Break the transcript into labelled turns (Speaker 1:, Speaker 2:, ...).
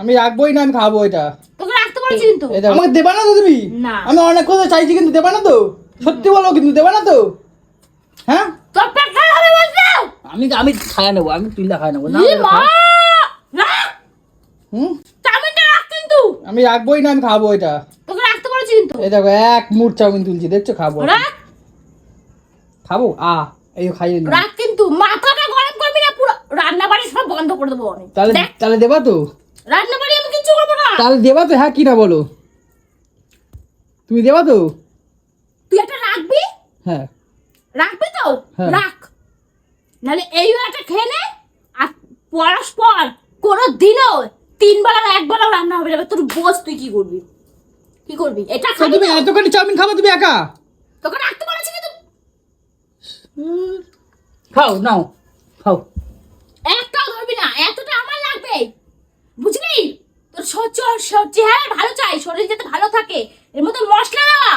Speaker 1: আমি রাখবোই না, আমি খাবো এটা।
Speaker 2: তোকে রাখতে বলেছি কিন্তু।
Speaker 1: আমাকে দেবা না তো তুমি?
Speaker 2: না।
Speaker 1: আমি অনেক কথা চাইছি কিন্তু দেবা না তো? সত্যি বলো কিন্তু দেবা না তো? হ্যাঁ
Speaker 2: তোর পেট খারাপ হবে বলছো?
Speaker 1: আমি খায়া নেবো, আমি তুইলা খায়া নেবো না।
Speaker 2: মা রাখ। চাউমিনটা রাখ কিন্তু।
Speaker 1: আমি রাখবোই না, আমি খাবো এটা।
Speaker 2: তোকে রাখতে বলেছি কিন্তু।
Speaker 1: এই দেখো এক মুঠ চাউমিন তুলছি, দেখছো? খাবো
Speaker 2: রাখ।
Speaker 1: খাবো এই খাইয়ে নিই।
Speaker 2: রাখ কিন্তু, মাথাটা গরম করবি না, পুরো রান্না বাড়ি সব বন্ধ করে দেবো আমি।
Speaker 1: তাহলে দেবা তো?
Speaker 2: রান্না বাড়ি আমি কিচ্ছু করবো না।
Speaker 1: তাহলে দেবা তো? হ্যাঁ কি না বলো, তুমি দেবা তো?
Speaker 2: তুই একটা রাখবি?
Speaker 1: হ্যাঁ
Speaker 2: রাখবি তো?
Speaker 1: হ্যাঁ।
Speaker 2: রাখ, নাহলে এই একটা খেয়ে নে। আর পরস্পর কোনো দিনও 3 বেলা না 1 বেলাও রান্না হবে না। তোর বোঝ তুই কি করবি? কি করবি এটা
Speaker 1: তো
Speaker 2: খাবি?
Speaker 1: তুমি এতখানি চাউমিন খাবো তুমি একা?
Speaker 2: তোকে রাখতে বলেছি কিন্তু।
Speaker 1: খাও নাও খাও।
Speaker 2: একটাও ধরবি না, এতটা আমার লাগবে, বুঝলি? তোর চেহারা ভালো চাই, শরীর যাতে ভালো থাকে, এর মধ্যে মশলা দেওয়া।